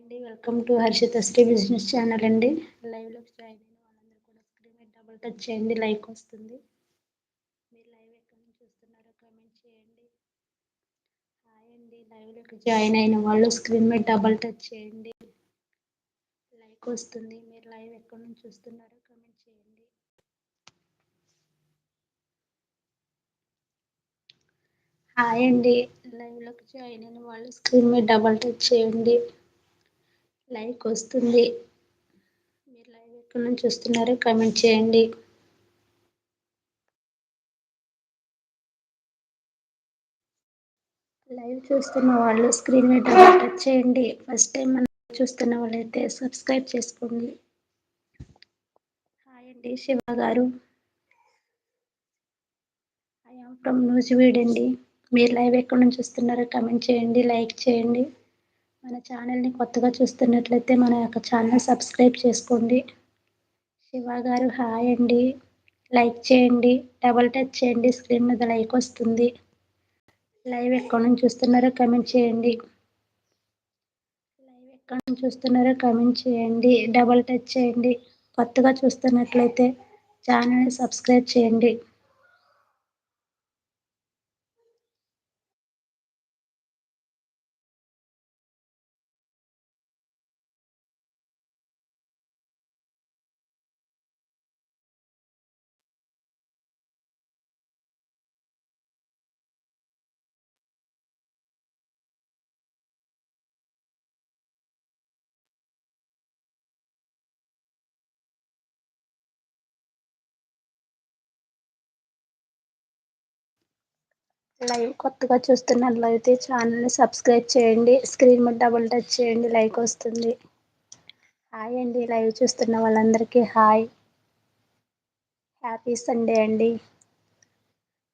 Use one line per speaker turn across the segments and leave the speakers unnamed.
అండి welcome to Harshita Sri business channel అండి. లైవ్లోకి జాయిన్ అయిన వాళ్ళందరూ కూడా స్క్రీన్ మీద డబుల్ టచ్ చేయండి, లైక్ వస్తుంది. మీరు లైవ్ ఎక్కడి నుంచి చూస్తున్నారో కామెంట్ చేయండి. హాయ్ అండి, లైవ్లోకి జాయిన్ అయిన వాళ్ళు స్క్రీన్ మీద డబుల్ టచ్ చేయండి, లైక్ వస్తుంది. మీరు లైవ్ ఎక్కడి నుంచి చూస్తున్నారో కామెంట్ చేయండి. హాయ్ అండి, లైవ్లోకి జాయిన్ అయిన వాళ్ళు స్క్రీన్ మీద డబుల్ టచ్ చేయండి, లైక్ వస్తుంది. మీరు లైవ్ ఎక్కడి నుంచి చూస్తున్నారో కామెంట్ చేయండి. లైవ్ చూస్తున్న వాళ్ళు స్క్రీన్ మీద డబుల్ టచ్ చేయండి. ఫస్ట్ టైం మనం చూస్తున్న వాళ్ళైతే సబ్స్క్రైబ్ చేసుకోండి. హాయ్ అండి శివ గారు, ఐ యామ్ ఫ్రమ్ నూజివీడ్ అండి. మీరు లైవ్ ఎక్కడి నుంచి చూస్తున్నారో కామెంట్ చేయండి, లైక్ చేయండి. మన ఛానల్ని కొత్తగా చూస్తున్నట్లయితే మన యొక్క ఛానల్ సబ్స్క్రైబ్ చేసుకోండి. శివ గారు హాయ్ అండి, లైక్ చేయండి, డబుల్ టచ్ చేయండి, స్క్రీన్ మీద లైక్ వస్తుంది. లైవ్ ఎక్కడి నుంచి చూస్తున్నారో కామెంట్ చేయండి. లైవ్ ఎక్కడి నుంచి చూస్తున్నారో కామెంట్ చేయండి, డబుల్ టచ్ చేయండి. కొత్తగా చూస్తున్నట్లయితే ఛానల్ని సబ్స్క్రైబ్ చేయండి. లైవ్ కొత్తగా చూస్తున్నట్లయితే ఛానల్ని సబ్స్క్రైబ్ చేయండి, స్క్రీన్ మీద డబుల్ టచ్ చేయండి, లైక్ వస్తుంది. హాయ్ అండి, లైవ్ చూస్తున్న వాళ్ళందరికీ హాయ్, హ్యాపీ సండే అండి.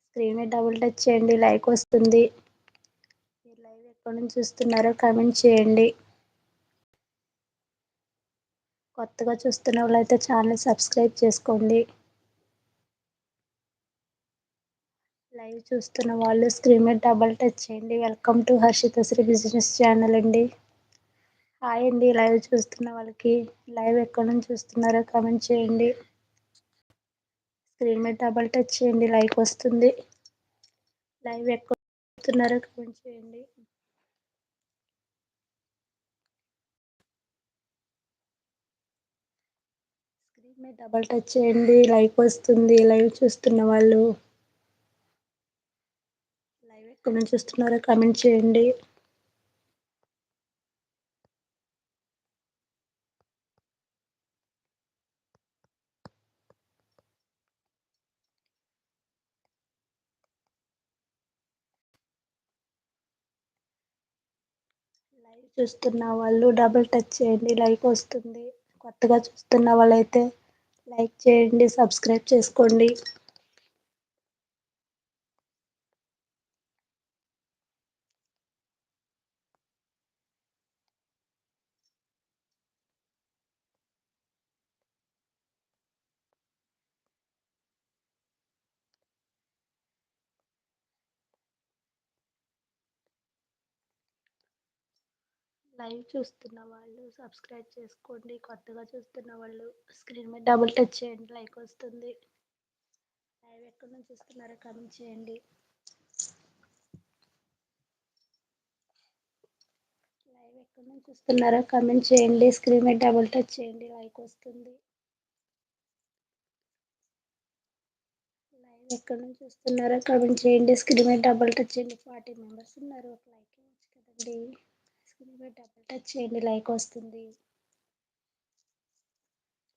స్క్రీన్ మీద డబుల్ టచ్ చేయండి, లైక్ వస్తుంది. మీరు లైవ్ ఎక్కడి నుంచి చూస్తున్నారో కామెంట్ చేయండి. కొత్తగా చూస్తున్న వాళ్ళైతే ఛానల్ సబ్స్క్రైబ్ చేసుకోండి. లైవ్ చూస్తున్న వాళ్ళు స్క్రీన్ మీద డబుల్ టచ్ చేయండి. Welcome to Harshita Sri business channel అండి. హాయ్ అండి, లైవ్ చూస్తున్న వాళ్ళకి లైవ్ ఎక్కడి నుంచి చూస్తున్నారో కామెంట్ చేయండి. స్క్రీన్ మీద డబుల్ టచ్ చేయండి, లైక్ వస్తుంది. లైవ్ ఎక్కడ చూస్తున్నారో కామెంట్ చేయండి. స్క్రీన్ మీద డబుల్ టచ్ చేయండి, లైక్ వస్తుంది. లైవ్ చూస్తున్న వాళ్ళు లైవ్ ఎక్కడి నుంచి చూస్తున్నారో కామెంట్ చేయండి. లైవ్ చూస్తున్న వాళ్ళు డబుల్ టచ్ చేయండి, లైక్ వస్తుంది. కొత్తగా చూస్తున్న వాళ్ళైతే లైక్ చేయండి, సబ్స్క్రైబ్ చేసుకోండి. లైవ్ చూస్తున్న వాళ్ళు సబ్స్క్రైబ్ చేసుకోండి. కొత్తగా చూస్తున్న వాళ్ళు స్క్రీన్ మీద డబుల్ టచ్ చేయండి, లైక్ వస్తుంది. లైవ్ ఎక్కడి నుంచి చూస్తున్నారో కామెంట్ చేయండి. లైవ్ ఎక్కడి నుంచి చూస్తున్నారో కామెంట్ చేయండి. స్క్రీన్ మీద డబుల్ టచ్ చేయండి, లైక్ వస్తుంది. లైవ్ ఎక్కడి నుంచి చూస్తున్నారో కామెంట్ చేయండి. స్క్రీన్ మీద డబుల్ టచ్ చేయండి. 40 మెంబర్స్ ఉన్నారు, ఒక లైక్ ఇవ్వచ్చు కదండి. స్క్రీన్ మీద డబుల్ టచ్ చేయండి, లైక్ వస్తుంది.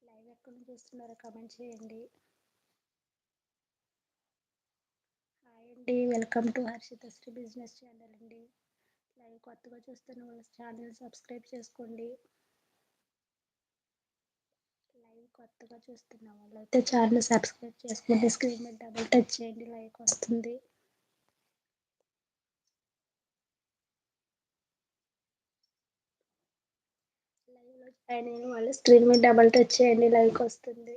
లైవ్ ఎక్కడి నుంచి చూస్తున్నారో కామెంట్ చేయండి. హాయ్ అండి, welcome to Harshita Sri business channel అండి. లైవ్ కొత్తగా చూస్తున్న వాళ్ళ ఛానల్ సబ్స్క్రైబ్ చేసుకోండి. లైవ్ కొత్తగా చూస్తున్న వాళ్ళైతే ఛానల్ సబ్స్క్రైబ్ చేసుకోండి. స్క్రీన్ మీద డబుల్ టచ్ చేయండి, లైక్ వస్తుంది. లైవ్ లో జాయిన్ అయిన వాళ్ళు స్క్రీన్ మీద డబుల్ టచ్ చేయండి, లైక్ వస్తుంది.